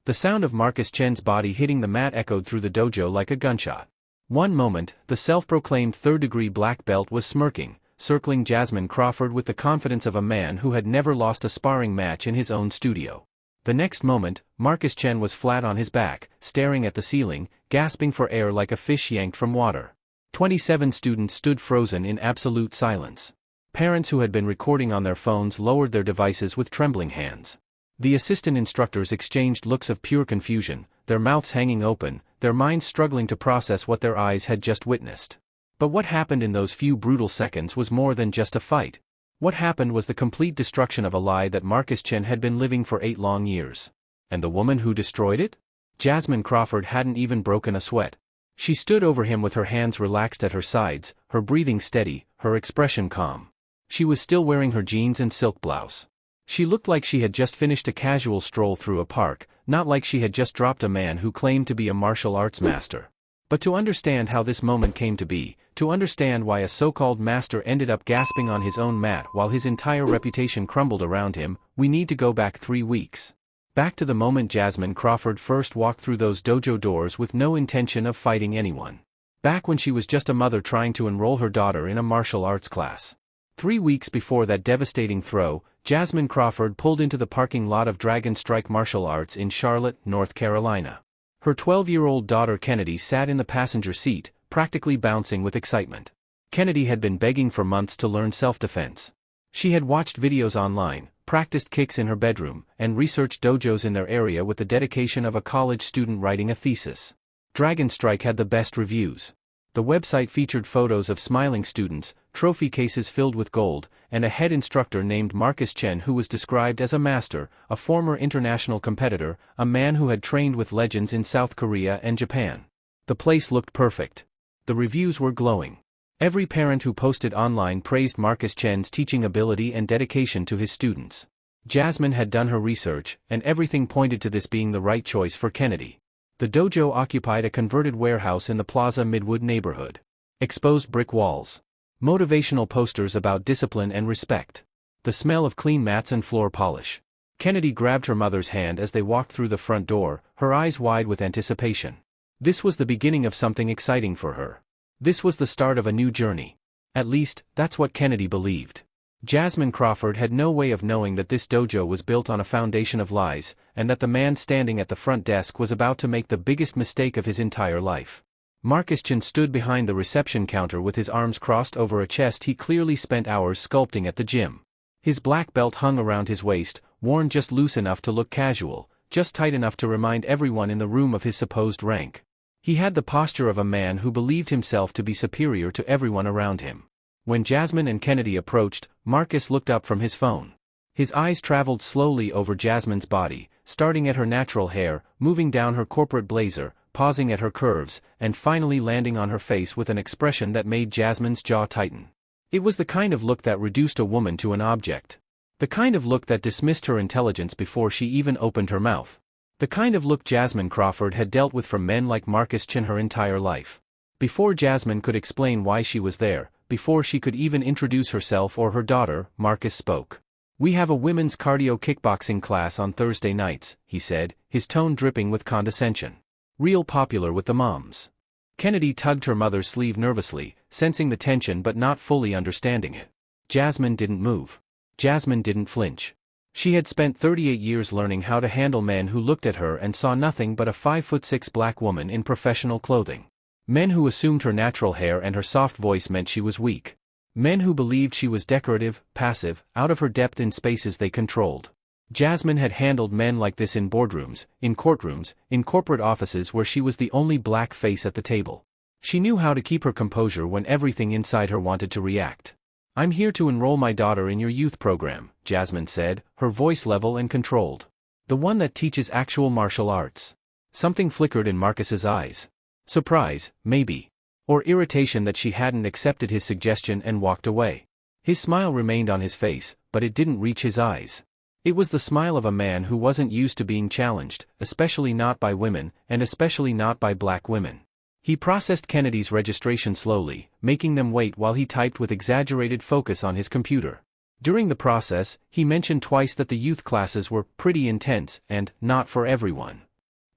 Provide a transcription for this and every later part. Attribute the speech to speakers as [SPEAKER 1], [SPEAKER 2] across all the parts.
[SPEAKER 1] The sound of Marcus Chen's body hitting the mat echoed through the dojo like a gunshot. One moment, the self-proclaimed third-degree black belt was smirking, circling Jasmine Crawford with the confidence of a man who had never lost a sparring match in his own studio. The next moment, Marcus Chen was flat on his back, staring at the ceiling, gasping for air like a fish yanked from water. 27 students stood frozen in absolute silence. Parents who had been recording on their phones lowered their devices with trembling hands. The assistant instructors exchanged looks of pure confusion, their mouths hanging open, their minds struggling to process what their eyes had just witnessed. But what happened in those few brutal seconds was more than just a fight. What happened was the complete destruction of a lie that Marcus Chen had been living for 8 long years. And the woman who destroyed it? Jasmine Crawford hadn't even broken a sweat. She stood over him with her hands relaxed at her sides, her breathing steady, her expression calm. She was still wearing her jeans and silk blouse. She looked like she had just finished a casual stroll through a park, not like she had just dropped a man who claimed to be a martial arts master. But to understand how this moment came to be, to understand why a so-called master ended up gasping on his own mat while his entire reputation crumbled around him, we need to go back 3 weeks. Back to the moment Jasmine Crawford first walked through those dojo doors with no intention of fighting anyone. Back when she was just a mother trying to enroll her daughter in a martial arts class. 3 weeks before that devastating throw, Jasmine Crawford pulled into the parking lot of Dragon Strike Martial Arts in Charlotte, North Carolina. Her 12-year-old daughter Kennedy sat in the passenger seat, practically bouncing with excitement. Kennedy had been begging for months to learn self-defense. She had watched videos online, practiced kicks in her bedroom, and researched dojos in their area with the dedication of a college student writing a thesis. Dragon Strike had the best reviews. The website featured photos of smiling students, trophy cases filled with gold, and a head instructor named Marcus Chen who was described as a master, a former international competitor, a man who had trained with legends in South Korea and Japan. The place looked perfect. The reviews were glowing. Every parent who posted online praised Marcus Chen's teaching ability and dedication to his students. Jasmine had done her research, and everything pointed to this being the right choice for Kennedy. The dojo occupied a converted warehouse in the Plaza Midwood neighborhood. Exposed brick walls. Motivational posters about discipline and respect. The smell of clean mats and floor polish. Kennedy grabbed her mother's hand as they walked through the front door, her eyes wide with anticipation. This was the beginning of something exciting for her. This was the start of a new journey. At least, that's what Kennedy believed. Jasmine Crawford had no way of knowing that this dojo was built on a foundation of lies, and that the man standing at the front desk was about to make the biggest mistake of his entire life. Marcus Chen stood behind the reception counter with his arms crossed over a chest he clearly spent hours sculpting at the gym. His black belt hung around his waist, worn just loose enough to look casual, just tight enough to remind everyone in the room of his supposed rank. He had the posture of a man who believed himself to be superior to everyone around him. When Jasmine and Kennedy approached, Marcus looked up from his phone. His eyes traveled slowly over Jasmine's body, starting at her natural hair, moving down her corporate blazer, pausing at her curves, and finally landing on her face with an expression that made Jasmine's jaw tighten. It was the kind of look that reduced a woman to an object. The kind of look that dismissed her intelligence before she even opened her mouth. The kind of look Jasmine Crawford had dealt with from men like Marcus Chen her entire life. Before Jasmine could explain why she was there, before she could even introduce herself or her daughter, Marcus spoke. "We have a women's cardio kickboxing class on Thursday nights," he said, his tone dripping with condescension. "Real popular with the moms." Kennedy tugged her mother's sleeve nervously, sensing the tension but not fully understanding it. Jasmine didn't move. Jasmine didn't flinch. She had spent 38 years learning how to handle men who looked at her and saw nothing but a 5'6" black woman in professional clothing. Men who assumed her natural hair and her soft voice meant she was weak. Men who believed she was decorative, passive, out of her depth in spaces they controlled. Jasmine had handled men like this in boardrooms, in courtrooms, in corporate offices where she was the only black face at the table. She knew how to keep her composure when everything inside her wanted to react. "I'm here to enroll my daughter in your youth program," Jasmine said, her voice level and controlled. "The one that teaches actual martial arts." Something flickered in Marcus's eyes. Surprise, maybe. Or irritation that she hadn't accepted his suggestion and walked away. His smile remained on his face, but it didn't reach his eyes. It was the smile of a man who wasn't used to being challenged, especially not by women, and especially not by black women. He processed Kennedy's registration slowly, making them wait while he typed with exaggerated focus on his computer. During the process, he mentioned twice that the youth classes were pretty intense and not for everyone.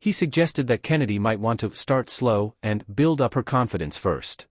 [SPEAKER 1] He suggested that Kennedy might want to start slow and build up her confidence first.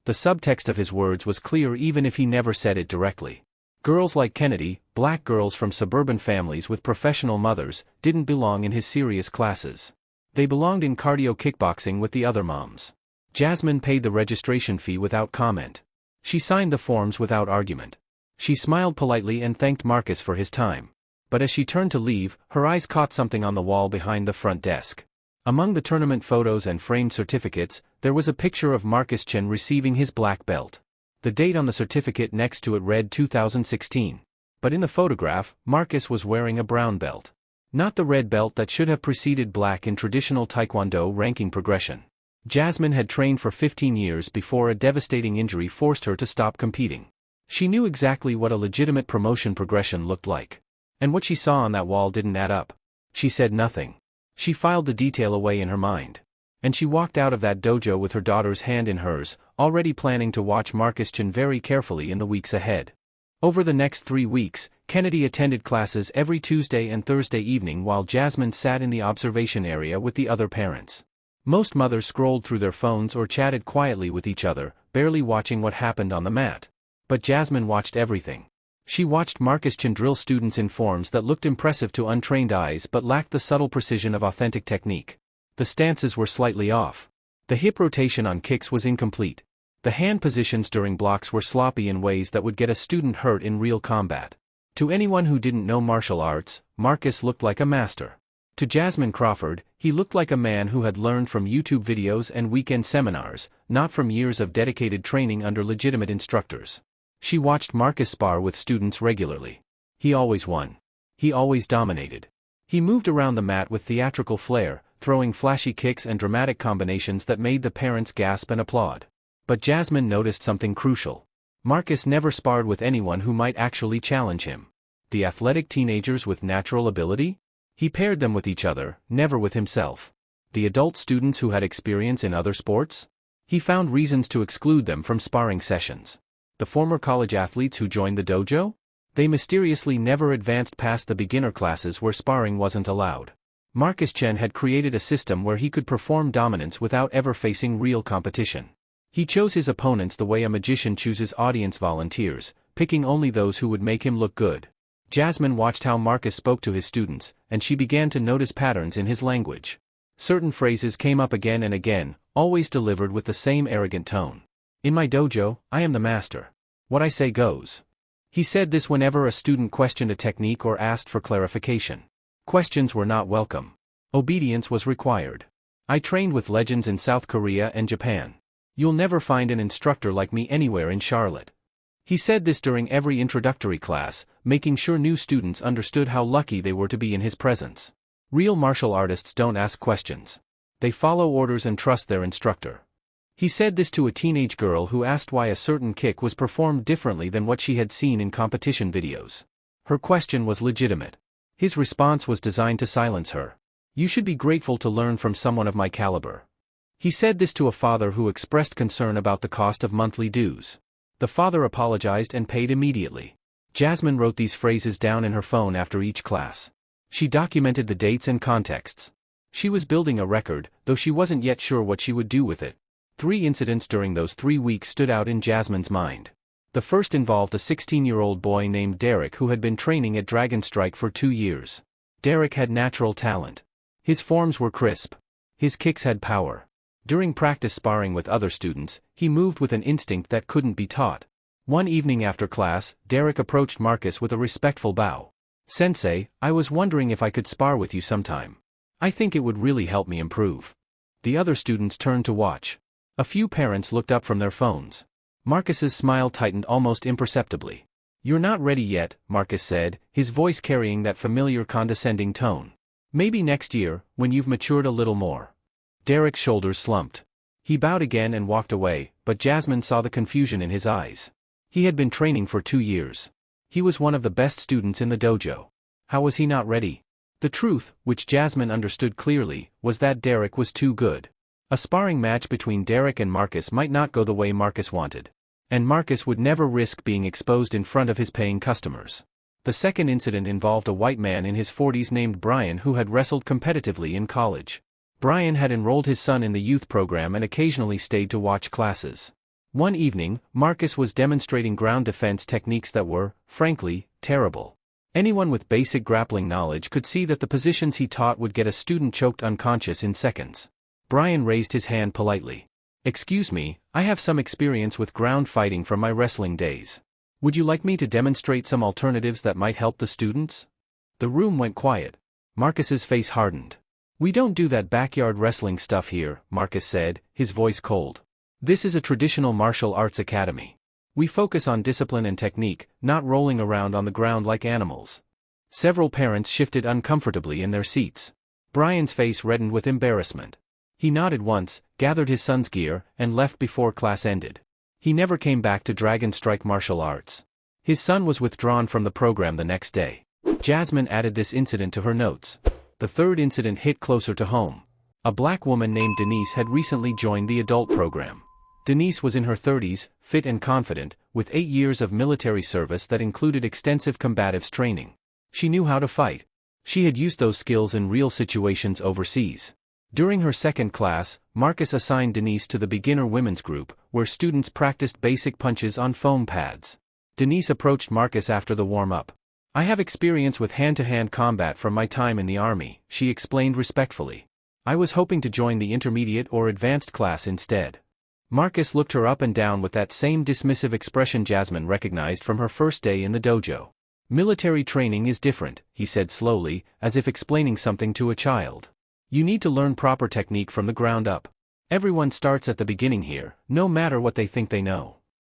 [SPEAKER 1] The subtext of his words was clear even if he never said it directly. Girls like Kennedy, black girls from suburban families with professional mothers, didn't belong in his serious classes. They belonged in cardio kickboxing with the other moms. Jasmine paid the registration fee without comment. She signed the forms without argument. She smiled politely and thanked Marcus for his time. But as she turned to leave, her eyes caught something on the wall behind the front desk. Among the tournament photos and framed certificates, there was a picture of Marcus Chen receiving his black belt. The date on the certificate next to it read 2016. But in the photograph, Marcus was wearing a brown belt. Not the red belt that should have preceded black in traditional Taekwondo ranking progression. Jasmine had trained for 15 years before a devastating injury forced her to stop competing. She knew exactly what a legitimate promotion progression looked like. And what she saw on that wall didn't add up. She said nothing. She filed the detail away in her mind. And she walked out of that dojo with her daughter's hand in hers, already planning to watch Marcus Chen very carefully in the weeks ahead. Over the next 3 weeks, Kennedy attended classes every Tuesday and Thursday evening while Jasmine sat in the observation area with the other parents. Most mothers scrolled through their phones or chatted quietly with each other, barely watching what happened on the mat. But Jasmine watched everything. She watched Marcus Chen drill students in forms that looked impressive to untrained eyes but lacked the subtle precision of authentic technique. The stances were slightly off. The hip rotation on kicks was incomplete. The hand positions during blocks were sloppy in ways that would get a student hurt in real combat. To anyone who didn't know martial arts, Marcus looked like a master. To Jasmine Crawford, he looked like a man who had learned from YouTube videos and weekend seminars, not from years of dedicated training under legitimate instructors. She watched Marcus spar with students regularly. He always won. He always dominated. He moved around the mat with theatrical flair, throwing flashy kicks and dramatic combinations that made the parents gasp and applaud. But Jasmine noticed something crucial. Marcus never sparred with anyone who might actually challenge him. The athletic teenagers with natural ability? He paired them with each other, never with himself. The adult students who had experience in other sports? He found reasons to exclude them from sparring sessions. The former college athletes who joined the dojo? They mysteriously never advanced past the beginner classes where sparring wasn't allowed. Marcus Chen had created a system where he could perform dominance without ever facing real competition. He chose his opponents the way a magician chooses audience volunteers, picking only those who would make him look good. Jasmine watched how Marcus spoke to his students, and she began to notice patterns in his language. Certain phrases came up again and again, always delivered with the same arrogant tone. "In my dojo, I am the master. What I say goes." He said this whenever a student questioned a technique or asked for clarification. Questions were not welcome. Obedience was required. "I trained with legends in South Korea and Japan. You'll never find an instructor like me anywhere in Charlotte." He said this during every introductory class, making sure new students understood how lucky they were to be in his presence. Real martial artists don't ask questions. They follow orders and trust their instructor. He said this to a teenage girl who asked why a certain kick was performed differently than what she had seen in competition videos. Her question was legitimate. His response was designed to silence her. "You should be grateful to learn from someone of my caliber." He said this to a father who expressed concern about the cost of monthly dues. The father apologized and paid immediately. Jasmine wrote these phrases down in her phone after each class. She documented the dates and contexts. She was building a record, though she wasn't yet sure what she would do with it. 3 incidents during those 3 weeks stood out in Jasmine's mind. The first involved a 16-year-old boy named Derek who had been training at Dragon Strike for 2 years. Derek had natural talent. His forms were crisp. His kicks had power. During practice sparring with other students, he moved with an instinct that couldn't be taught. One evening after class, Derek approached Marcus with a respectful bow. "Sensei, I was wondering if I could spar with you sometime. I think it would really help me improve." The other students turned to watch. A few parents looked up from their phones. Marcus's smile tightened almost imperceptibly. "You're not ready yet," Marcus said, his voice carrying that familiar condescending tone. "Maybe next year, when you've matured a little more." Derek's shoulders slumped. He bowed again and walked away, but Jasmine saw the confusion in his eyes. He had been training for 2 years. He was one of the best students in the dojo. How was he not ready? The truth, which Jasmine understood clearly, was that Derek was too good. A sparring match between Derek and Marcus might not go the way Marcus wanted. And Marcus would never risk being exposed in front of his paying customers. The second incident involved a white man in his 40s named Brian who had wrestled competitively in college. Brian had enrolled his son in the youth program and occasionally stayed to watch classes. One evening, Marcus was demonstrating ground defense techniques that were, frankly, terrible. Anyone with basic grappling knowledge could see that the positions he taught would get a student choked unconscious in seconds. Brian raised his hand politely. "Excuse me, I have some experience with ground fighting from my wrestling days. Would you like me to demonstrate some alternatives that might help the students?" The room went quiet. Marcus's face hardened. "We don't do that backyard wrestling stuff here," Marcus said, his voice cold. "This is a traditional martial arts academy. We focus on discipline and technique, not rolling around on the ground like animals." Several parents shifted uncomfortably in their seats. Brian's face reddened with embarrassment. He nodded once, gathered his son's gear, and left before class ended. He never came back to Dragon Strike martial arts. His son was withdrawn from the program the next day. Jasmine added this incident to her notes. The third incident hit closer to home. A black woman named Denise had recently joined the adult program. Denise was in her 30s, fit and confident, with 8 years of military service that included extensive combatives training. She knew how to fight. She had used those skills in real situations overseas. During her second class, Marcus assigned Denise to the beginner women's group, where students practiced basic punches on foam pads. Denise approached Marcus after the warm-up. "I have experience with hand-to-hand combat from my time in the army," she explained respectfully. "I was hoping to join the intermediate or advanced class instead." Marcus looked her up and down with that same dismissive expression Jasmine recognized from her first day in the dojo. "Military training is different," he said slowly, as if explaining something to a child. "You need to learn proper technique from the ground up. Everyone starts at the beginning here, no matter what they think they know."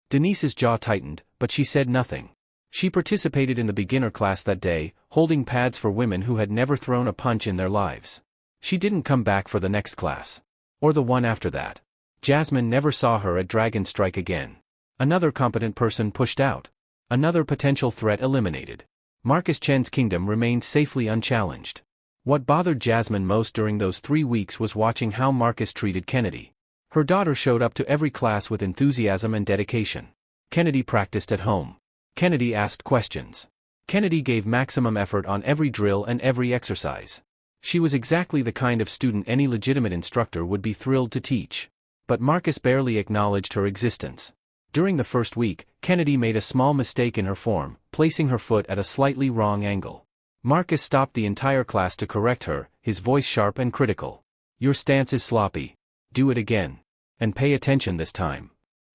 [SPEAKER 1] Denise's jaw tightened, but she said nothing. She participated in the beginner class that day, holding pads for women who had never thrown a punch in their lives. She didn't come back for the next class. Or the one after that. Jasmine never saw her at Dragon Strike again. Another competent person pushed out. Another potential threat eliminated. Marcus Chen's kingdom remained safely unchallenged. What bothered Jasmine most during those 3 weeks was watching how Marcus treated Kennedy. Her daughter showed up to every class with enthusiasm and dedication. Kennedy practiced at home. Kennedy asked questions. Kennedy gave maximum effort on every drill and every exercise. She was exactly the kind of student any legitimate instructor would be thrilled to teach. But Marcus barely acknowledged her existence. During the first week, Kennedy made a small mistake in her form, placing her foot at a slightly wrong angle. Marcus stopped the entire class to correct her, his voice sharp and critical. "Your stance is sloppy. Do it again. And pay attention this time."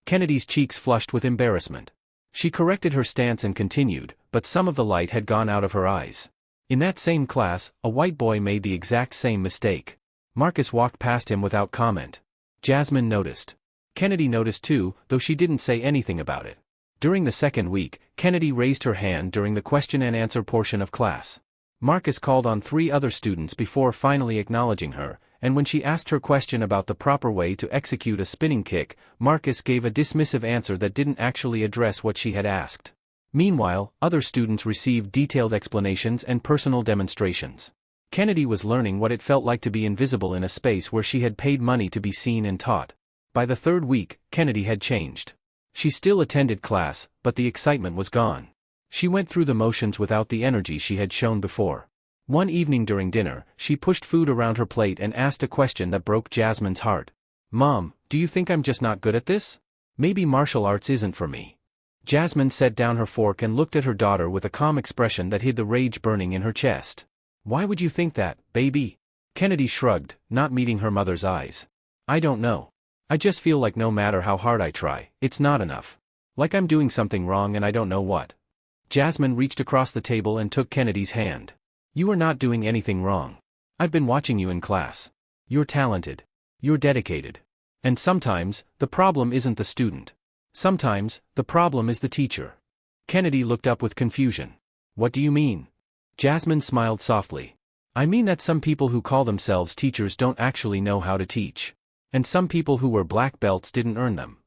[SPEAKER 1] Kennedy's cheeks flushed with embarrassment. She corrected her stance and continued, but some of the light had gone out of her eyes. In that same class, a white boy made the exact same mistake. Marcus walked past him without comment. Jasmine noticed. Kennedy noticed too, though she didn't say anything about it. During the second week, Kennedy raised her hand during the question and answer portion of class. Marcus called on 3 other students before finally acknowledging her, and when she asked her question about the proper way to execute a spinning kick, Marcus gave a dismissive answer that didn't actually address what she had asked. Meanwhile, other students received detailed explanations and personal demonstrations. Kennedy was learning what it felt like to be invisible in a space where she had paid money to be seen and taught. By the third week, Kennedy had changed. She still attended class, but the excitement was gone. She went through the motions without the energy she had shown before. One evening during dinner, she pushed food around her plate and asked a question that broke Jasmine's heart. "Mom, do you think I'm just not good at this? Maybe martial arts isn't for me." Jasmine set down her fork and looked at her daughter with a calm expression that hid the rage burning in her chest. "Why would you think that, baby?" Kennedy shrugged, not meeting her mother's eyes. "I don't know. I just feel like no matter how hard I try, it's not enough. Like I'm doing something wrong and I don't know what." Jasmine reached across the table and took Kennedy's hand. "You are not doing anything wrong. I've been watching you in class. You're talented. You're dedicated. And sometimes, the problem isn't the student. Sometimes, the problem is the teacher." Kennedy looked up with confusion. "What do you mean?" Jasmine smiled softly. "I mean that some people who call themselves teachers don't actually know how to teach. And some people who were black belts didn't earn them."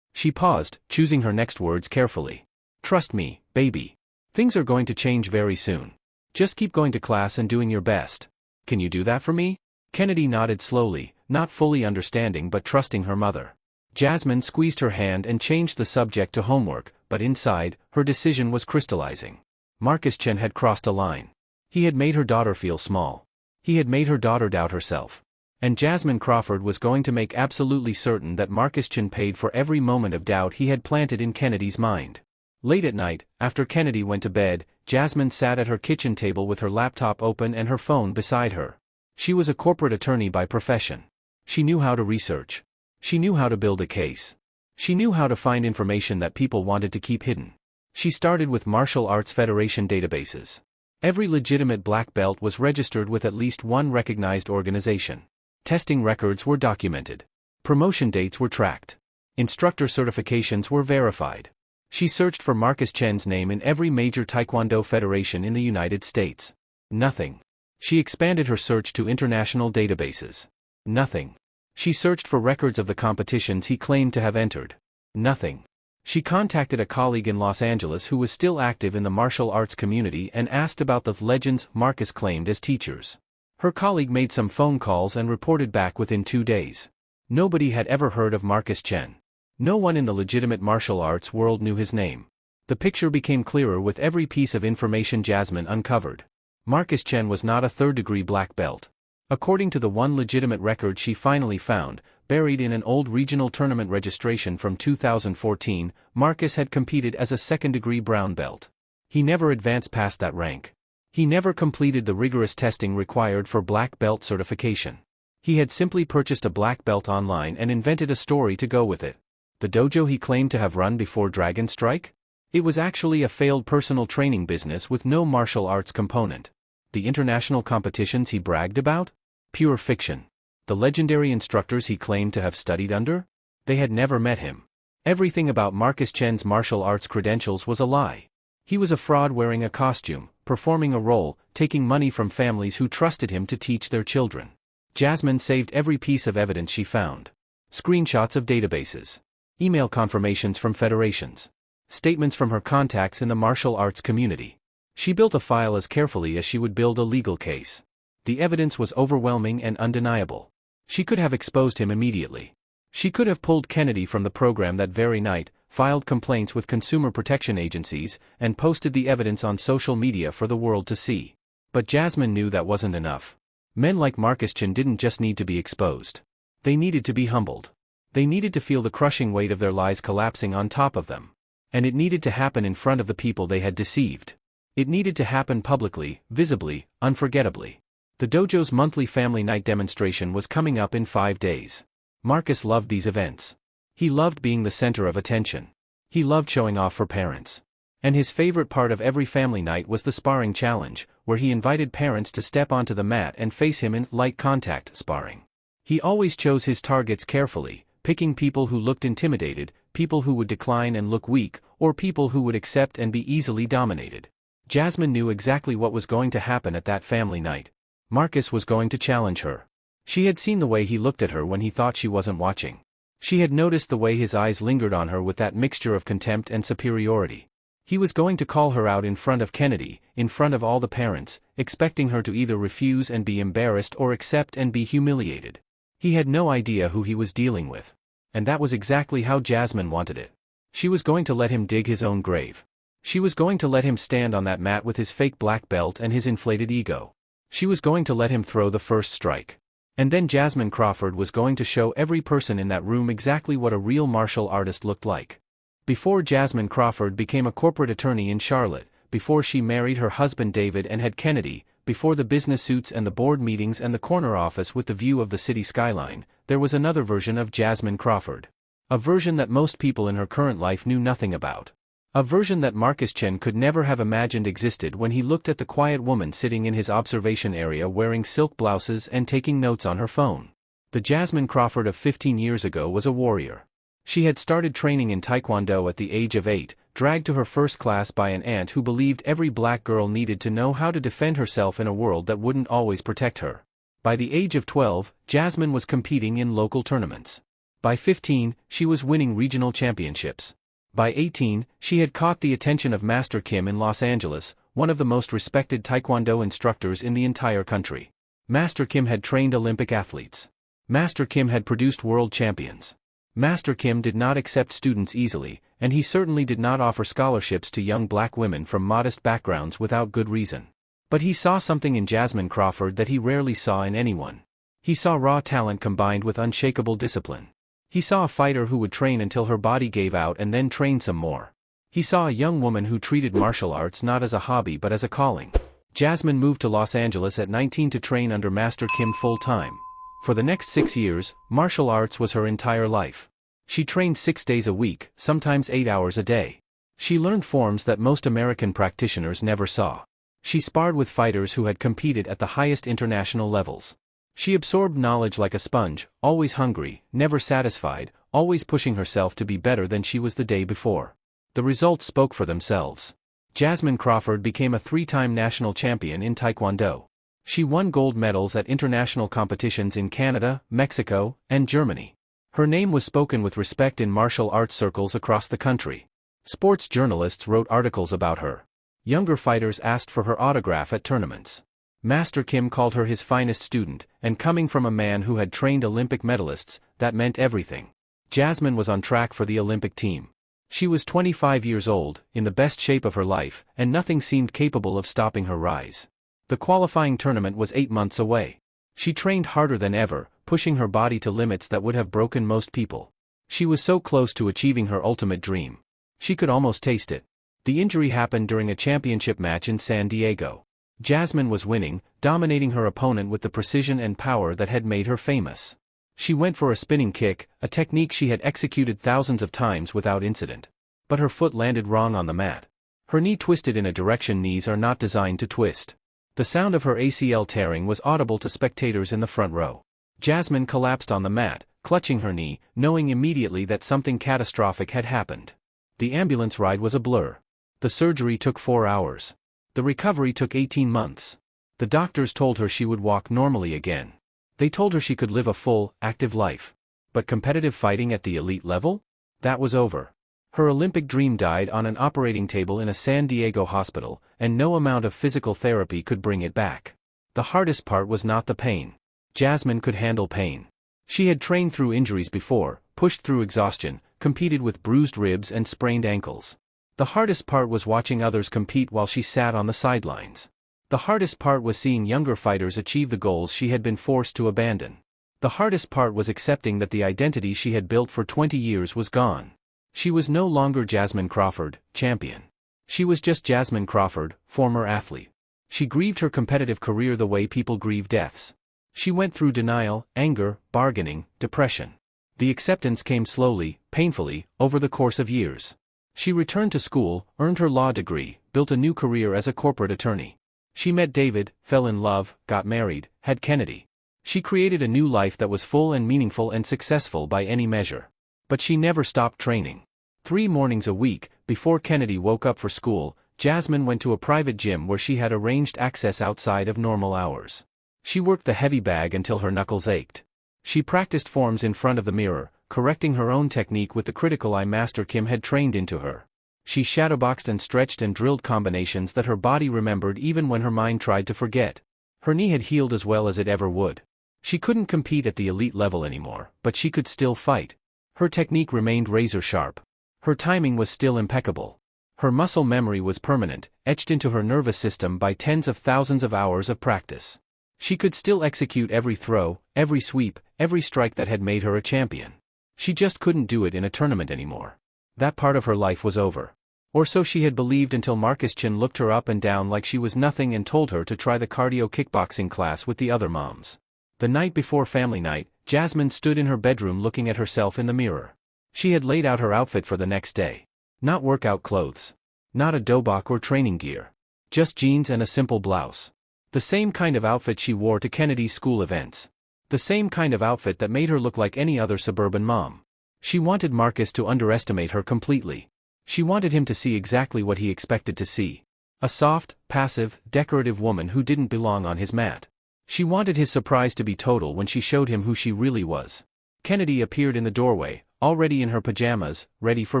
[SPEAKER 1] She paused, choosing her next words carefully. "Trust me, baby. Things are going to change very soon. Just keep going to class and doing your best. Can you do that for me?" Kennedy nodded slowly, not fully understanding but trusting her mother. Jasmine squeezed her hand and changed the subject to homework, but inside, her decision was crystallizing. Marcus Chen had crossed a line. He had made her daughter feel small. He had made her daughter doubt herself. And Jasmine Crawford was going to make absolutely certain that Marcus Chen paid for every moment of doubt he had planted in Kennedy's mind. Late at night, after Kennedy went to bed, Jasmine sat at her kitchen table with her laptop open and her phone beside her. She was a corporate attorney by profession. She knew how to research. She knew how to build a case. She knew how to find information that people wanted to keep hidden. She started with Martial Arts Federation databases. Every legitimate black belt was registered with at least one recognized organization. Testing records were documented. Promotion dates were tracked. Instructor certifications were verified. She searched for Marcus Chen's name in every major Taekwondo federation in the United States. Nothing. She expanded her search to international databases. Nothing. She searched for records of the competitions he claimed to have entered. Nothing. She contacted a colleague in Los Angeles who was still active in the martial arts community and asked about the legends Marcus claimed as teachers. Her colleague made some phone calls and reported back within 2 days. Nobody had ever heard of Marcus Chen. No one in the legitimate martial arts world knew his name. The picture became clearer with every piece of information Jasmine uncovered. Marcus Chen was not a third-degree black belt. According to the one legitimate record she finally found, buried in an old regional tournament registration from 2014, Marcus had competed as a second-degree brown belt. He never advanced past that rank. He never completed the rigorous testing required for black belt certification. He had simply purchased a black belt online and invented a story to go with it. The dojo he claimed to have run before Dragon Strike? It was actually a failed personal training business with no martial arts component. The international competitions he bragged about? Pure fiction. The legendary instructors he claimed to have studied under? They had never met him. Everything about Marcus Chen's martial arts credentials was a lie. He was a fraud wearing a costume, performing a role, taking money from families who trusted him to teach their children. Jasmine saved every piece of evidence she found. Screenshots of databases. Email confirmations from federations. Statements from her contacts in the martial arts community. She built a file as carefully as she would build a legal case. The evidence was overwhelming and undeniable. She could have exposed him immediately. She could have pulled Kennedy from the program that very night, filed complaints with consumer protection agencies, and posted the evidence on social media for the world to see. But Jasmine knew that wasn't enough. Men like Marcus Chen didn't just need to be exposed. They needed to be humbled. They needed to feel the crushing weight of their lies collapsing on top of them. And it needed to happen in front of the people they had deceived. It needed to happen publicly, visibly, unforgettably. The dojo's monthly family night demonstration was coming up in 5 days. Marcus loved these events. He loved being the center of attention. He loved showing off for parents. And his favorite part of every family night was the sparring challenge, where he invited parents to step onto the mat and face him in light contact sparring. He always chose his targets carefully, picking people who looked intimidated, people who would decline and look weak, or people who would accept and be easily dominated. Jasmine knew exactly what was going to happen at that family night. Marcus was going to challenge her. She had seen the way he looked at her when he thought she wasn't watching. She had noticed the way his eyes lingered on her with that mixture of contempt and superiority. He was going to call her out in front of Kennedy, in front of all the parents, expecting her to either refuse and be embarrassed or accept and be humiliated. He had no idea who he was dealing with. And that was exactly how Jasmine wanted it. She was going to let him dig his own grave. She was going to let him stand on that mat with his fake black belt and his inflated ego. She was going to let him throw the first strike. And then Jasmine Crawford was going to show every person in that room exactly what a real martial artist looked like. Before Jasmine Crawford became a corporate attorney in Charlotte, before she married her husband David and had Kennedy, before the business suits and the board meetings and the corner office with the view of the city skyline, there was another version of Jasmine Crawford. A version that most people in her current life knew nothing about. A version that Marcus Chen could never have imagined existed when he looked at the quiet woman sitting in his observation area wearing silk blouses and taking notes on her phone. The Jasmine Crawford of 15 years ago was a warrior. She had started training in Taekwondo at the age of 8, dragged to her first class by an aunt who believed every black girl needed to know how to defend herself in a world that wouldn't always protect her. By the age of 12, Jasmine was competing in local tournaments. By 15, she was winning regional championships. By 18, she had caught the attention of Master Kim in Los Angeles, one of the most respected Taekwondo instructors in the entire country. Master Kim had trained Olympic athletes. Master Kim had produced world champions. Master Kim did not accept students easily, and he certainly did not offer scholarships to young black women from modest backgrounds without good reason. But he saw something in Jasmine Crawford that he rarely saw in anyone. He saw raw talent combined with unshakable discipline. He saw a fighter who would train until her body gave out and then train some more. He saw a young woman who treated martial arts not as a hobby but as a calling. Jasmine moved to Los Angeles at 19 to train under Master Kim full-time. For the next 6 years, martial arts was her entire life. She trained 6 days a week, sometimes 8 hours a day. She learned forms that most American practitioners never saw. She sparred with fighters who had competed at the highest international levels. She absorbed knowledge like a sponge, always hungry, never satisfied, always pushing herself to be better than she was the day before. The results spoke for themselves. Jasmine Crawford became a 3-time national champion in Taekwondo. She won gold medals at international competitions in Canada, Mexico, and Germany. Her name was spoken with respect in martial arts circles across the country. Sports journalists wrote articles about her. Younger fighters asked for her autograph at tournaments. Master Kim called her his finest student, and coming from a man who had trained Olympic medalists, that meant everything. Jasmine was on track for the Olympic team. She was 25 years old, in the best shape of her life, and nothing seemed capable of stopping her rise. The qualifying tournament was 8 months away. She trained harder than ever, pushing her body to limits that would have broken most people. She was so close to achieving her ultimate dream. She could almost taste it. The injury happened during a championship match in San Diego. Jasmine was winning, dominating her opponent with the precision and power that had made her famous. She went for a spinning kick, a technique she had executed thousands of times without incident. But her foot landed wrong on the mat. Her knee twisted in a direction knees are not designed to twist. The sound of her ACL tearing was audible to spectators in the front row. Jasmine collapsed on the mat, clutching her knee, knowing immediately that something catastrophic had happened. The ambulance ride was a blur. The surgery took 4 hours. The recovery took 18 months. The doctors told her she would walk normally again. They told her she could live a full, active life. But competitive fighting at the elite level? That was over. Her Olympic dream died on an operating table in a San Diego hospital, and no amount of physical therapy could bring it back. The hardest part was not the pain. Jasmine could handle pain. She had trained through injuries before, pushed through exhaustion, competed with bruised ribs and sprained ankles. The hardest part was watching others compete while she sat on the sidelines. The hardest part was seeing younger fighters achieve the goals she had been forced to abandon. The hardest part was accepting that the identity she had built for 20 years was gone. She was no longer Jasmine Crawford, champion. She was just Jasmine Crawford, former athlete. She grieved her competitive career the way people grieve deaths. She went through denial, anger, bargaining, depression. The acceptance came slowly, painfully, over the course of years. She returned to school, earned her law degree, built a new career as a corporate attorney. She met David, fell in love, got married, had Kennedy. She created a new life that was full and meaningful and successful by any measure. But she never stopped training. 3 mornings a week, before Kennedy woke up for school, Jasmine went to a private gym where she had arranged access outside of normal hours. She worked the heavy bag until her knuckles ached. She practiced forms in front of the mirror, correcting her own technique with the critical eye Master Kim had trained into her. She shadowboxed and stretched and drilled combinations that her body remembered even when her mind tried to forget. Her knee had healed as well as it ever would. She couldn't compete at the elite level anymore, but she could still fight. Her technique remained razor sharp. Her timing was still impeccable. Her muscle memory was permanent, etched into her nervous system by tens of thousands of hours of practice. She could still execute every throw, every sweep, every strike that had made her a champion. She just couldn't do it in a tournament anymore. That part of her life was over. Or so she had believed until Marcus Chin looked her up and down like she was nothing and told her to try the cardio kickboxing class with the other moms. The night before family night, Jasmine stood in her bedroom looking at herself in the mirror. She had laid out her outfit for the next day. Not workout clothes. Not a dobok or training gear. Just jeans and a simple blouse. The same kind of outfit she wore to Kennedy's school events. The same kind of outfit that made her look like any other suburban mom. She wanted Marcus to underestimate her completely. She wanted him to see exactly what he expected to see. A soft, passive, decorative woman who didn't belong on his mat. She wanted his surprise to be total when she showed him who she really was. Kennedy appeared in the doorway, already in her pajamas, ready for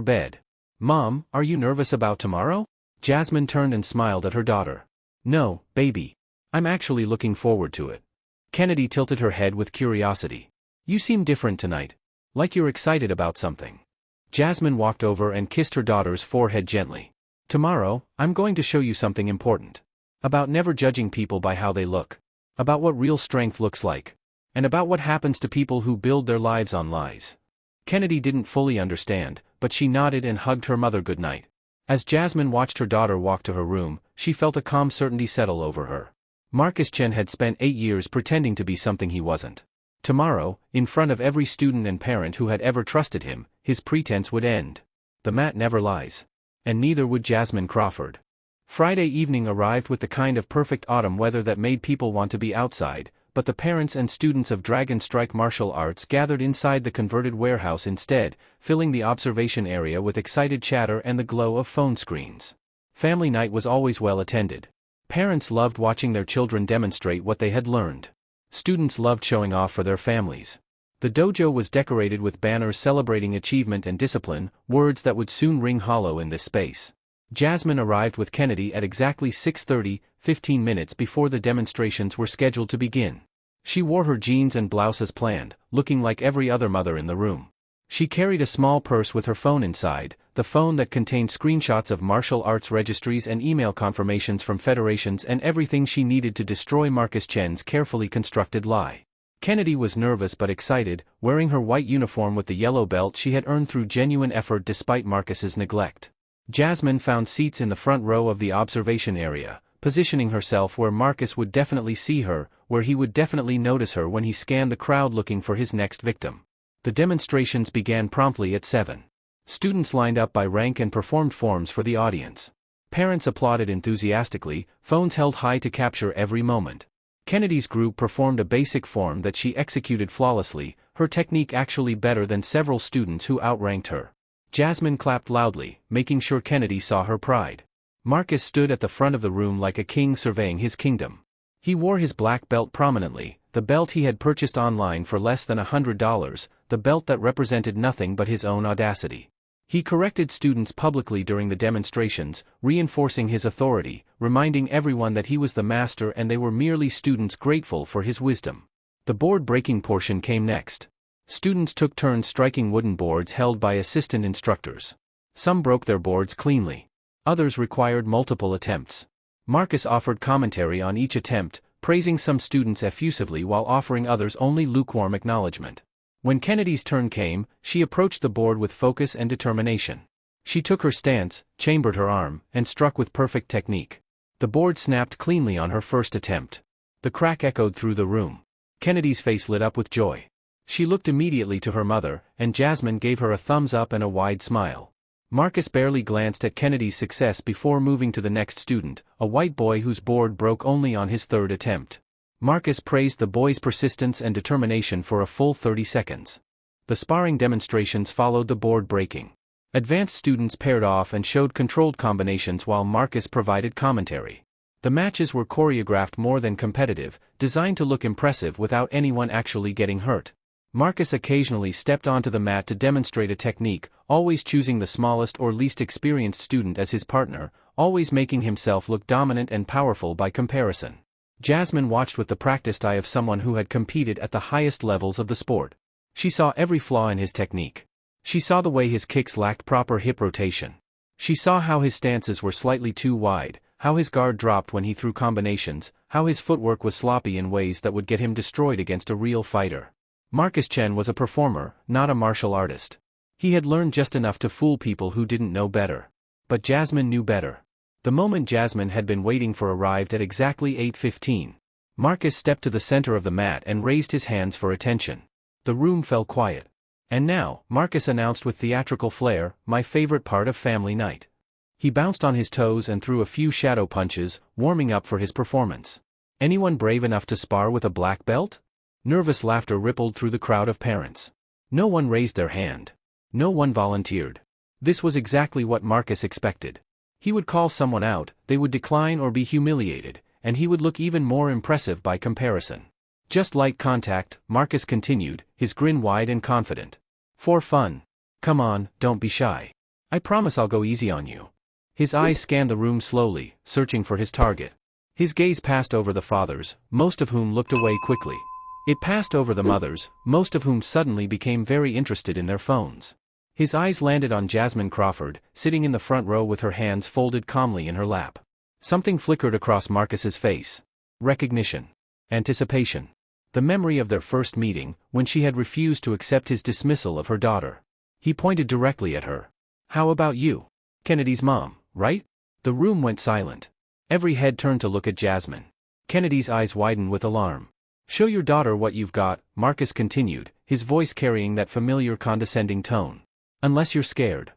[SPEAKER 1] bed. "Mom, are you nervous about tomorrow?" Jasmine turned and smiled at her daughter. "No, baby. I'm actually looking forward to it." Kennedy tilted her head with curiosity. "You seem different tonight. Like you're excited about something." Jasmine walked over and kissed her daughter's forehead gently. "Tomorrow, I'm going to show you something important. About never judging people by how they look. About what real strength looks like. And about what happens to people who build their lives on lies. Kennedy didn't fully understand, but she nodded and hugged her mother goodnight. As Jasmine watched her daughter walk to her room, she felt a calm certainty settle over her. Marcus Chen had spent 8 years pretending to be something he wasn't. Tomorrow, in front of every student and parent who had ever trusted him, his pretense would end. The mat never lies. And neither would Jasmine Crawford. Friday evening arrived with the kind of perfect autumn weather that made people want to be outside, but the parents and students of Dragon Strike martial arts gathered inside the converted warehouse instead, filling the observation area with excited chatter and the glow of phone screens. Family night was always well attended. Parents loved watching their children demonstrate what they had learned. Students loved showing off for their families. The dojo was decorated with banners celebrating achievement and discipline, words that would soon ring hollow in this space. Jasmine arrived with Kennedy at exactly 6:30, 15 minutes before the demonstrations were scheduled to begin. She wore her jeans and blouse as planned, looking like every other mother in the room. She carried a small purse with her phone inside, the phone that contained screenshots of martial arts registries and email confirmations from federations and everything she needed to destroy Marcus Chen's carefully constructed lie. Kennedy was nervous but excited, wearing her white uniform with the yellow belt she had earned through genuine effort despite Marcus's neglect. Jasmine found seats in the front row of the observation area, positioning herself where Marcus would definitely see her, where he would definitely notice her when he scanned the crowd looking for his next victim. The demonstrations began promptly at 7. Students lined up by rank and performed forms for the audience. Parents applauded enthusiastically, phones held high to capture every moment. Kennedy's group performed a basic form that she executed flawlessly, her technique actually better than several students who outranked her. Jasmine clapped loudly, making sure Kennedy saw her pride. Marcus stood at the front of the room like a king surveying his kingdom. He wore his black belt prominently, the belt he had purchased online for less than $100, the belt that represented nothing but his own audacity. He corrected students publicly during the demonstrations, reinforcing his authority, reminding everyone that he was the master and they were merely students grateful for his wisdom. The board-breaking portion came next. Students took turns striking wooden boards held by assistant instructors. Some broke their boards cleanly. Others required multiple attempts. Marcus offered commentary on each attempt, praising some students effusively while offering others only lukewarm acknowledgement. When Kennedy's turn came, she approached the board with focus and determination. She took her stance, chambered her arm, and struck with perfect technique. The board snapped cleanly on her first attempt. The crack echoed through the room. Kennedy's face lit up with joy. She looked immediately to her mother, and Jasmine gave her a thumbs up and a wide smile. Marcus barely glanced at Kennedy's success before moving to the next student, a white boy whose board broke only on his third attempt. Marcus praised the boy's persistence and determination for a full 30 seconds. The sparring demonstrations followed the board breaking. Advanced students paired off and showed controlled combinations while Marcus provided commentary. The matches were choreographed more than competitive, designed to look impressive without anyone actually getting hurt. Marcus occasionally stepped onto the mat to demonstrate a technique, always choosing the smallest or least experienced student as his partner, always making himself look dominant and powerful by comparison. Jasmine watched with the practiced eye of someone who had competed at the highest levels of the sport. She saw every flaw in his technique. She saw the way his kicks lacked proper hip rotation. She saw how his stances were slightly too wide, how his guard dropped when he threw combinations, how his footwork was sloppy in ways that would get him destroyed against a real fighter. Marcus Chen was a performer, not a martial artist. He had learned just enough to fool people who didn't know better. But Jasmine knew better. The moment Jasmine had been waiting for arrived at exactly 8:15. Marcus stepped to the center of the mat and raised his hands for attention. The room fell quiet. And now, Marcus announced with theatrical flair, my favorite part of family night. He bounced on his toes and threw a few shadow punches, warming up for his performance. Anyone brave enough to spar with a black belt? Nervous laughter rippled through the crowd of parents. No one raised their hand. No one volunteered. This was exactly what Marcus expected. He would call someone out, they would decline or be humiliated, and he would look even more impressive by comparison. Just light contact, Marcus continued, his grin wide and confident. For fun. Come on, don't be shy. I promise I'll go easy on you. His eyes scanned the room slowly, searching for his target. His gaze passed over the fathers, most of whom looked away quickly. It passed over the mothers, most of whom suddenly became very interested in their phones. His eyes landed on Jasmine Crawford, sitting in the front row with her hands folded calmly in her lap. Something flickered across Marcus's face. Recognition. Anticipation. The memory of their first meeting, when she had refused to accept his dismissal of her daughter. He pointed directly at her. "How about you? Kennedy's mom, right?" The room went silent. Every head turned to look at Jasmine. Kennedy's eyes widened with alarm. "Show your daughter what you've got," Marcus continued, his voice carrying that familiar condescending tone. "Unless you're scared."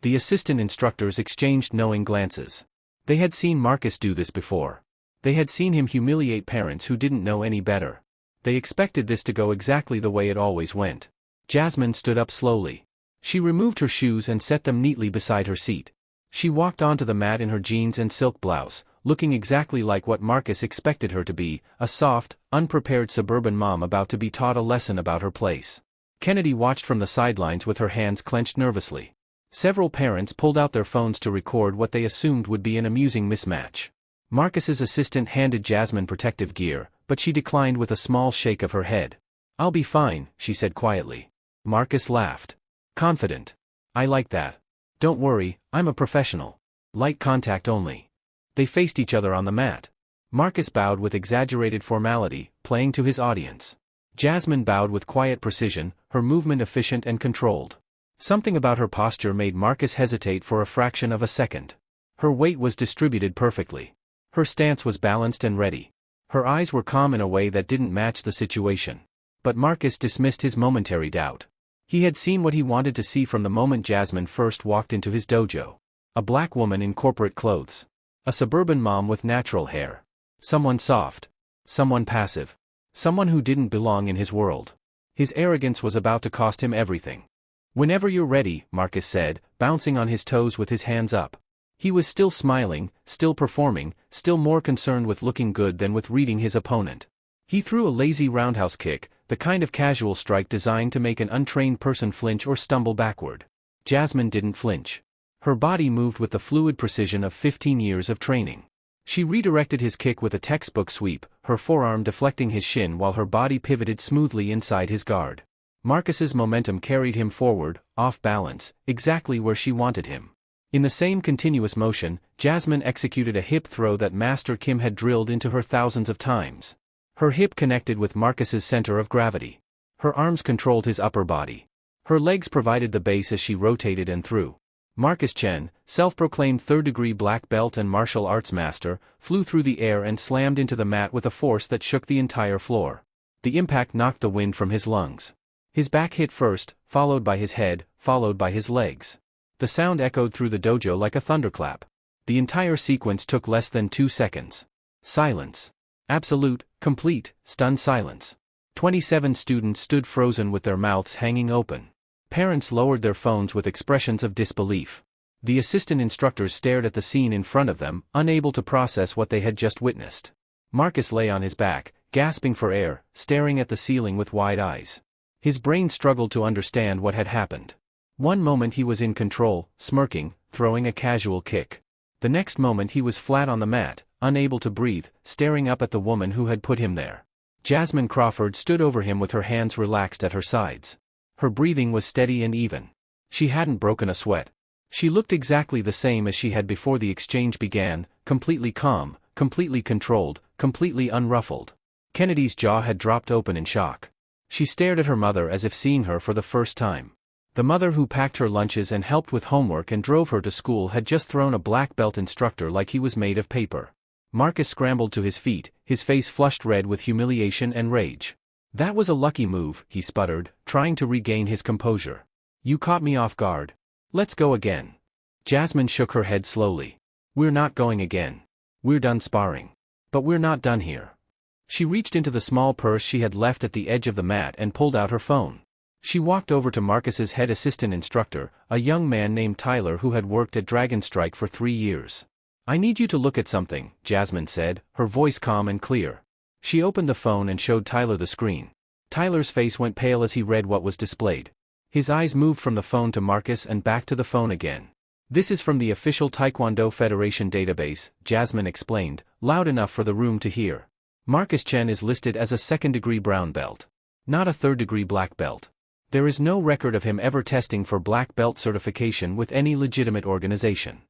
[SPEAKER 1] The assistant instructors exchanged knowing glances. They had seen Marcus do this before. They had seen him humiliate parents who didn't know any better. They expected this to go exactly the way it always went. Jasmine stood up slowly. She removed her shoes and set them neatly beside her seat. She walked onto the mat in her jeans and silk blouse, looking exactly like what Marcus expected her to be, a soft, unprepared suburban mom about to be taught a lesson about her place. Kennedy watched from the sidelines with her hands clenched nervously. Several parents pulled out their phones to record what they assumed would be an amusing mismatch. Marcus's assistant handed Jasmine protective gear, but she declined with a small shake of her head. "I'll be fine," she said quietly. Marcus laughed. "Confident. I like that. Don't worry, I'm a professional. Light contact only." They faced each other on the mat. Marcus bowed with exaggerated formality, playing to his audience. Jasmine bowed with quiet precision, her movement efficient and controlled. Something about her posture made Marcus hesitate for a fraction of a second. Her weight was distributed perfectly. Her stance was balanced and ready. Her eyes were calm in a way that didn't match the situation. But Marcus dismissed his momentary doubt. He had seen what he wanted to see from the moment Jasmine first walked into his dojo. A black woman in corporate clothes. A suburban mom with natural hair. Someone soft. Someone passive. Someone who didn't belong in his world. His arrogance was about to cost him everything. "Whenever you're ready," Marcus said, bouncing on his toes with his hands up. He was still smiling, still performing, still more concerned with looking good than with reading his opponent. He threw a lazy roundhouse kick, the kind of casual strike designed to make an untrained person flinch or stumble backward. Jasmine didn't flinch. Her body moved with the fluid precision of 15 years of training. She redirected his kick with a textbook sweep, her forearm deflecting his shin while her body pivoted smoothly inside his guard. Marcus's momentum carried him forward, off balance, exactly where she wanted him. In the same continuous motion, Jasmine executed a hip throw that Master Kim had drilled into her thousands of times. Her hip connected with Marcus's center of gravity. Her arms controlled his upper body. Her legs provided the base as she rotated and threw. Marcus Chen, self-proclaimed third-degree black belt and martial arts master, flew through the air and slammed into the mat with a force that shook the entire floor. The impact knocked the wind from his lungs. His back hit first, followed by his head, followed by his legs. The sound echoed through the dojo like a thunderclap. The entire sequence took less than 2 seconds. Silence. Absolute, complete, stunned silence. 27 students stood frozen with their mouths hanging open. Parents lowered their phones with expressions of disbelief. The assistant instructors stared at the scene in front of them, unable to process what they had just witnessed. Marcus lay on his back, gasping for air, staring at the ceiling with wide eyes. His brain struggled to understand what had happened. One moment he was in control, smirking, throwing a casual kick. The next moment he was flat on the mat, unable to breathe, staring up at the woman who had put him there. Jasmine Crawford stood over him with her hands relaxed at her sides. Her breathing was steady and even. She hadn't broken a sweat. She looked exactly the same as she had before the exchange began, completely calm, completely controlled, completely unruffled. Kennedy's jaw had dropped open in shock. She stared at her mother as if seeing her for the first time. The mother who packed her lunches and helped with homework and drove her to school had just thrown a black belt instructor like he was made of paper. Marcus scrambled to his feet, his face flushed red with humiliation and rage. "That was a lucky move," he sputtered, trying to regain his composure. "You caught me off guard. Let's go again." Jasmine shook her head slowly. "We're not going again. We're done sparring. But we're not done here." She reached into the small purse she had left at the edge of the mat and pulled out her phone. She walked over to Marcus's head assistant instructor, a young man named Tyler who had worked at Dragon Strike for 3 years. "I need you to look at something," Jasmine said, her voice calm and clear. She opened the phone and showed Tyler the screen. Tyler's face went pale as he read what was displayed. His eyes moved from the phone to Marcus and back to the phone again. "This is from the official Taekwondo Federation database," Jasmine explained, loud enough for the room to hear. "Marcus Chen is listed as a second-degree brown belt. Not a third-degree black belt. There is no record of him ever testing for black belt certification with any legitimate organization."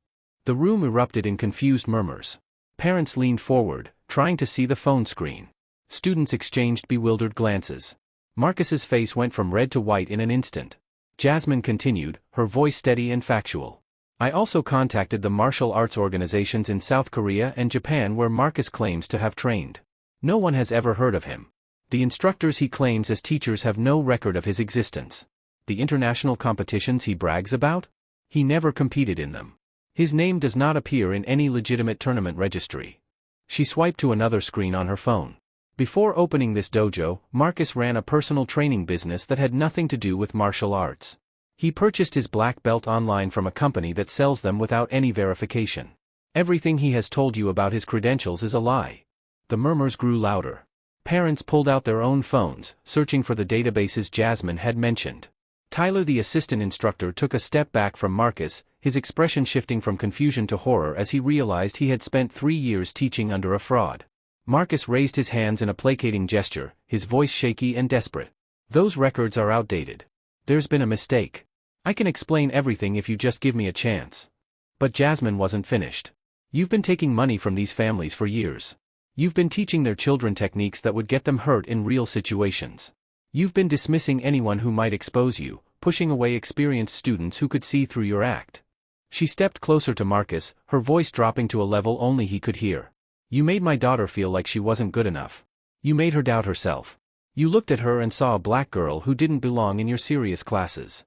[SPEAKER 1] The room erupted in confused murmurs. Parents leaned forward, trying to see the phone screen. Students exchanged bewildered glances. Marcus's face went from red to white in an instant. Jasmine continued, her voice steady and factual. I also contacted the martial arts organizations in South Korea and Japan where Marcus claims to have trained. No one has ever heard of him. The instructors he claims as teachers have no record of his existence. The international competitions he brags about? He never competed in them. His name does not appear in any legitimate tournament registry. She swiped to another screen on her phone. Before opening this dojo, Marcus ran a personal training business that had nothing to do with martial arts. He purchased his black belt online from a company that sells them without any verification. Everything he has told you about his credentials is a lie. The murmurs grew louder. Parents pulled out their own phones, searching for the databases Jasmine had mentioned. Tyler, the assistant instructor, took a step back from Marcus, his expression shifting from confusion to horror as he realized he had spent 3 years teaching under a fraud. Marcus raised his hands in a placating gesture, his voice shaky and desperate. Those records are outdated. There's been a mistake. I can explain everything if you just give me a chance. But Jasmine wasn't finished. You've been taking money from these families for years. You've been teaching their children techniques that would get them hurt in real situations. You've been dismissing anyone who might expose you, pushing away experienced students who could see through your act. She stepped closer to Marcus, her voice dropping to a level only he could hear. You made my daughter feel like she wasn't good enough. You made her doubt herself. You looked at her and saw a black girl who didn't belong in your serious classes.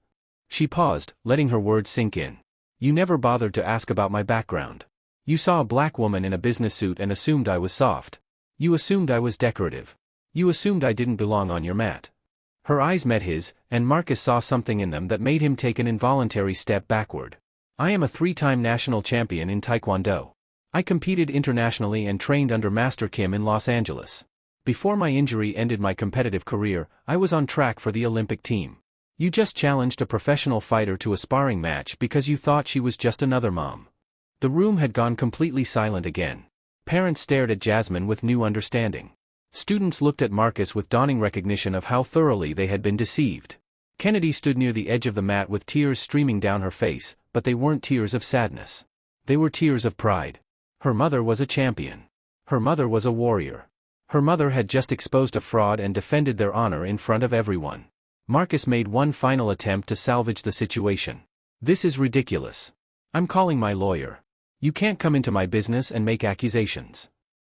[SPEAKER 1] She paused, letting her words sink in. You never bothered to ask about my background. You saw a black woman in a business suit and assumed I was soft. You assumed I was decorative. You assumed I didn't belong on your mat. Her eyes met his, and Marcus saw something in them that made him take an involuntary step backward. I am a 3-time national champion in Taekwondo. I competed internationally and trained under Master Kim in Los Angeles. Before my injury ended my competitive career, I was on track for the Olympic team. You just challenged a professional fighter to a sparring match because you thought she was just another mom. The room had gone completely silent again. Parents stared at Jasmine with new understanding. Students looked at Marcus with dawning recognition of how thoroughly they had been deceived. Kennedy stood near the edge of the mat with tears streaming down her face, but they weren't tears of sadness. They were tears of pride. Her mother was a champion. Her mother was a warrior. Her mother had just exposed a fraud and defended their honor in front of everyone. Marcus made one final attempt to salvage the situation. This is ridiculous. I'm calling my lawyer. You can't come into my business and make accusations.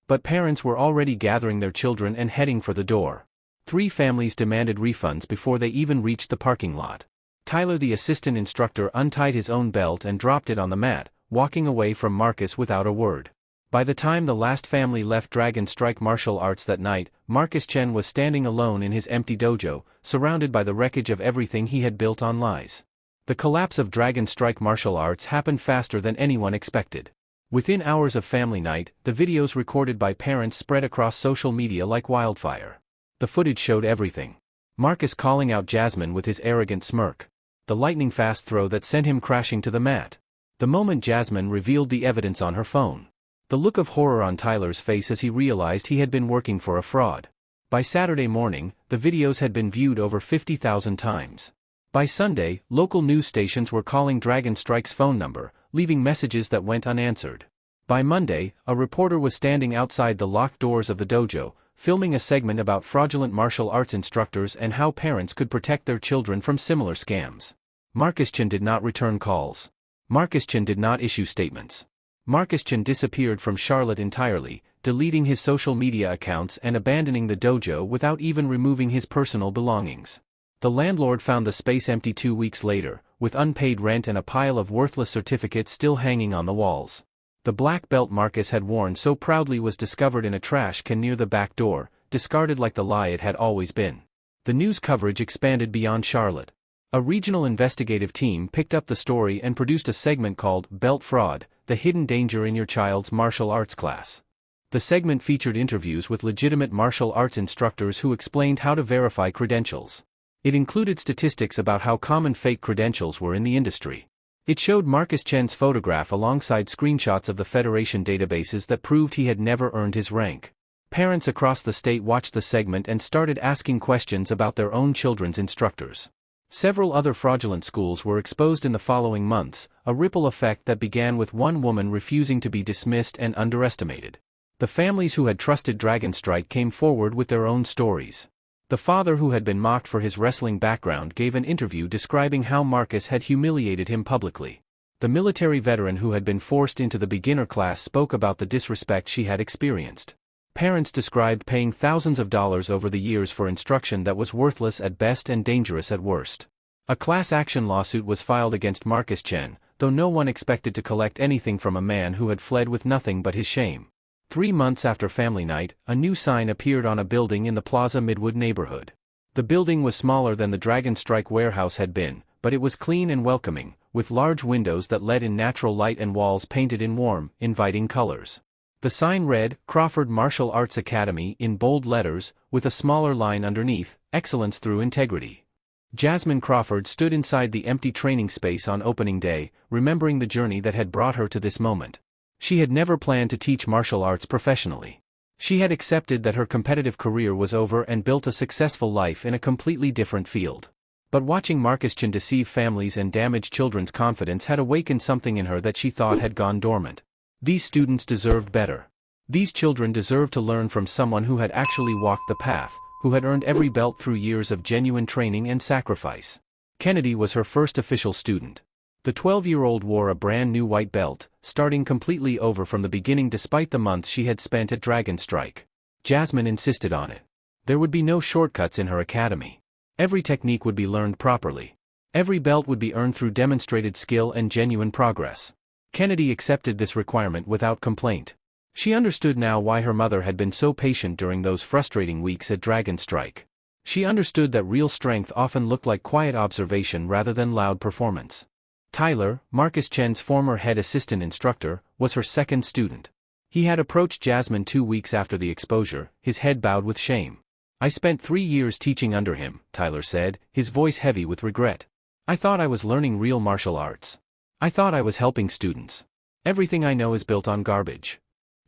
[SPEAKER 1] But parents were already gathering their children and heading for the door. 3 families demanded refunds before they even reached the parking lot. Tyler, the assistant instructor, untied his own belt and dropped it on the mat, walking away from Marcus without a word. By the time the last family left Dragon Strike Martial Arts that night, Marcus Chen was standing alone in his empty dojo, surrounded by the wreckage of everything he had built on lies. The collapse of Dragon Strike Martial Arts happened faster than anyone expected. Within hours of family night, the videos recorded by parents spread across social media like wildfire. The footage showed everything. Marcus calling out Jasmine with his arrogant smirk. The lightning-fast throw that sent him crashing to the mat. The moment Jasmine revealed the evidence on her phone. The look of horror on Tyler's face as he realized he had been working for a fraud. By Saturday morning, the videos had been viewed over 50,000 times. By Sunday, local news stations were calling Dragon Strike's phone number, leaving messages that went unanswered. By Monday, a reporter was standing outside the locked doors of the dojo, filming a segment about fraudulent martial arts instructors and how parents could protect their children from similar scams. Marcus Chen did not return calls. Marcus Chen did not issue statements. Marcus Chen disappeared from Charlotte entirely, deleting his social media accounts and abandoning the dojo without even removing his personal belongings. The landlord found the space empty 2 weeks later, with unpaid rent and a pile of worthless certificates still hanging on the walls. The black belt Marcus had worn so proudly was discovered in a trash can near the back door, discarded like the lie it had always been. The news coverage expanded beyond Charlotte. A regional investigative team picked up the story and produced a segment called Belt Fraud, the Hidden Danger in Your Child's Martial Arts Class. The segment featured interviews with legitimate martial arts instructors who explained how to verify credentials. It included statistics about how common fake credentials were in the industry. It showed Marcus Chen's photograph alongside screenshots of the Federation databases that proved he had never earned his rank. Parents across the state watched the segment and started asking questions about their own children's instructors. Several other fraudulent schools were exposed in the following months, a ripple effect that began with one woman refusing to be dismissed and underestimated. The families who had trusted Dragon Strike came forward with their own stories. The father who had been mocked for his wrestling background gave an interview describing how Marcus had humiliated him publicly. The military veteran who had been forced into the beginner class spoke about the disrespect she had experienced. Parents described paying thousands of dollars over the years for instruction that was worthless at best and dangerous at worst. A class action lawsuit was filed against Marcus Chen, though no one expected to collect anything from a man who had fled with nothing but his shame. 3 months after family night, a new sign appeared on a building in the Plaza Midwood neighborhood. The building was smaller than the Dragon Strike warehouse had been, but it was clean and welcoming, with large windows that let in natural light and walls painted in warm, inviting colors. The sign read, Crawford Martial Arts Academy in bold letters, with a smaller line underneath, Excellence Through Integrity. Jasmine Crawford stood inside the empty training space on opening day, remembering the journey that had brought her to this moment. She had never planned to teach martial arts professionally. She had accepted that her competitive career was over and built a successful life in a completely different field. But watching Marcus Chen deceive families and damage children's confidence had awakened something in her that she thought had gone dormant. These students deserved better. These children deserved to learn from someone who had actually walked the path, who had earned every belt through years of genuine training and sacrifice. Kennedy was her first official student. The 12-year-old wore a brand new white belt, starting completely over from the beginning despite the months she had spent at Dragon Strike. Jasmine insisted on it. There would be no shortcuts in her academy. Every technique would be learned properly. Every belt would be earned through demonstrated skill and genuine progress. Kennedy accepted this requirement without complaint. She understood now why her mother had been so patient during those frustrating weeks at Dragon Strike. She understood that real strength often looked like quiet observation rather than loud performance. Tyler, Marcus Chen's former head assistant instructor, was her second student. He had approached Jasmine 2 weeks after the exposure, his head bowed with shame. I spent 3 years teaching under him, Tyler said, his voice heavy with regret. I thought I was learning real martial arts. I thought I was helping students. Everything I know is built on garbage.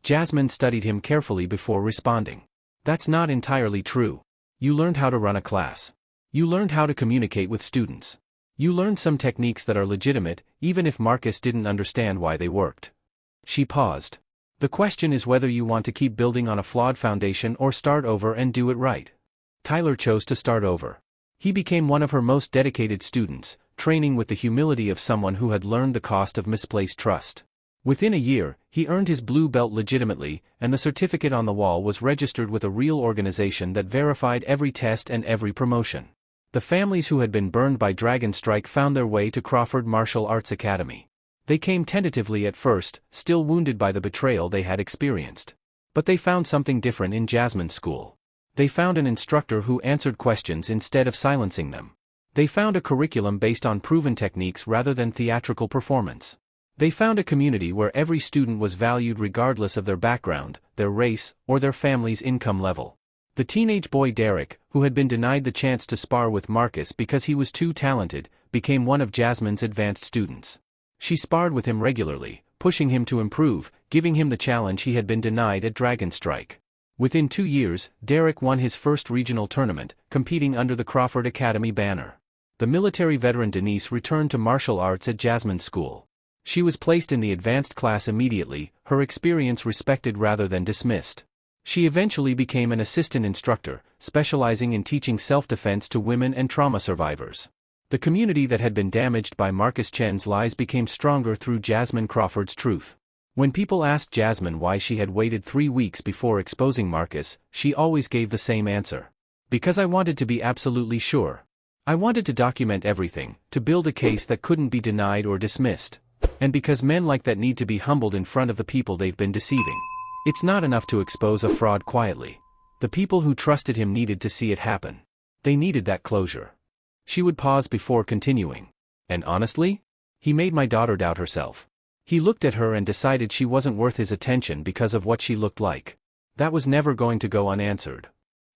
[SPEAKER 1] Jasmine studied him carefully before responding. That's not entirely true. You learned how to run a class. You learned how to communicate with students. You learned some techniques that are legitimate, even if Marcus didn't understand why they worked. She paused. The question is whether you want to keep building on a flawed foundation or start over and do it right. Tyler chose to start over. He became one of her most dedicated students, training with the humility of someone who had learned the cost of misplaced trust. Within a year, he earned his blue belt legitimately, and the certificate on the wall was registered with a real organization that verified every test and every promotion. The families who had been burned by Dragon Strike found their way to Crawford Martial Arts Academy. They came tentatively at first, still wounded by the betrayal they had experienced. But they found something different in Jasmine's school. They found an instructor who answered questions instead of silencing them. They found a curriculum based on proven techniques rather than theatrical performance. They found a community where every student was valued regardless of their background, their race, or their family's income level. The teenage boy Derek, who had been denied the chance to spar with Marcus because he was too talented, became one of Jasmine's advanced students. She sparred with him regularly, pushing him to improve, giving him the challenge he had been denied at Dragon Strike. Within 2 years, Derek won his first regional tournament, competing under the Crawford Academy banner. The military veteran Denise returned to martial arts at Jasmine's school. She was placed in the advanced class immediately, her experience respected rather than dismissed. She eventually became an assistant instructor, specializing in teaching self-defense to women and trauma survivors. The community that had been damaged by Marcus Chen's lies became stronger through Jasmine Crawford's truth. When people asked Jasmine why she had waited 3 weeks before exposing Marcus, she always gave the same answer. Because I wanted to be absolutely sure. I wanted to document everything, to build a case that couldn't be denied or dismissed. And because men like that need to be humbled in front of the people they've been deceiving. It's not enough to expose a fraud quietly. The people who trusted him needed to see it happen. They needed that closure. She would pause before continuing. And honestly? He made my daughter doubt herself. He looked at her and decided she wasn't worth his attention because of what she looked like. That was never going to go unanswered.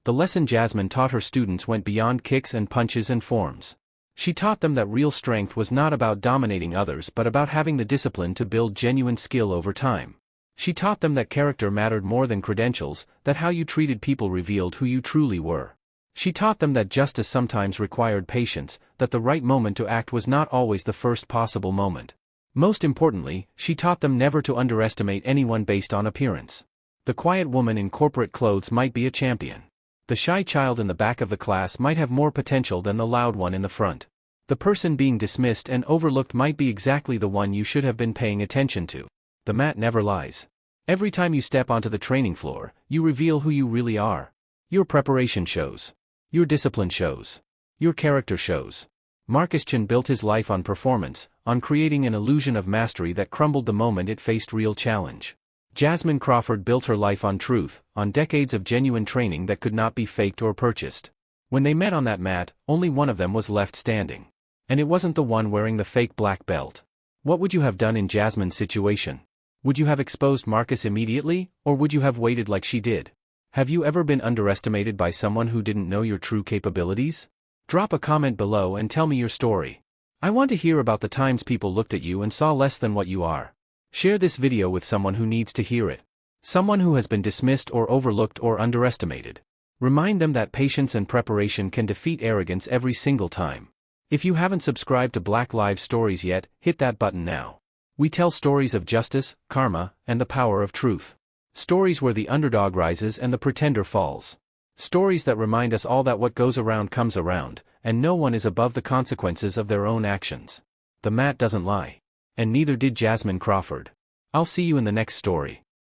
[SPEAKER 1] The lesson Jasmine taught her students went beyond kicks and punches and forms. She taught them that real strength was not about dominating others but about having the discipline to build genuine skill over time. She taught them that character mattered more than credentials, that how you treated people revealed who you truly were. She taught them that justice sometimes required patience, that the right moment to act was not always the first possible moment. Most importantly, she taught them never to underestimate anyone based on appearance. The quiet woman in corporate clothes might be a champion. The shy child in the back of the class might have more potential than the loud one in the front. The person being dismissed and overlooked might be exactly the one you should have been paying attention to. The mat never lies. Every time you step onto the training floor, you reveal who you really are. Your preparation shows. Your discipline shows. Your character shows. Marcus Chen built his life on performance, on creating an illusion of mastery that crumbled the moment it faced real challenge. Jasmine Crawford built her life on truth, on decades of genuine training that could not be faked or purchased. When they met on that mat, only one of them was left standing. And it wasn't the one wearing the fake black belt. What would you have done in Jasmine's situation? Would you have exposed Marcus immediately, or would you have waited like she did? Have you ever been underestimated by someone who didn't know your true capabilities? Drop a comment below and tell me your story. I want to hear about the times people looked at you and saw less than what you are. Share this video with someone who needs to hear it. Someone who has been dismissed or overlooked or underestimated. Remind them that patience and preparation can defeat arrogance every single time. If you haven't subscribed to Black Lives Stories yet, hit that button now. We tell stories of justice, karma, and the power of truth. Stories where the underdog rises and the pretender falls. Stories that remind us all that what goes around comes around, and no one is above the consequences of their own actions. The mat doesn't lie. And neither did Jasmine Crawford. I'll see you in the next story.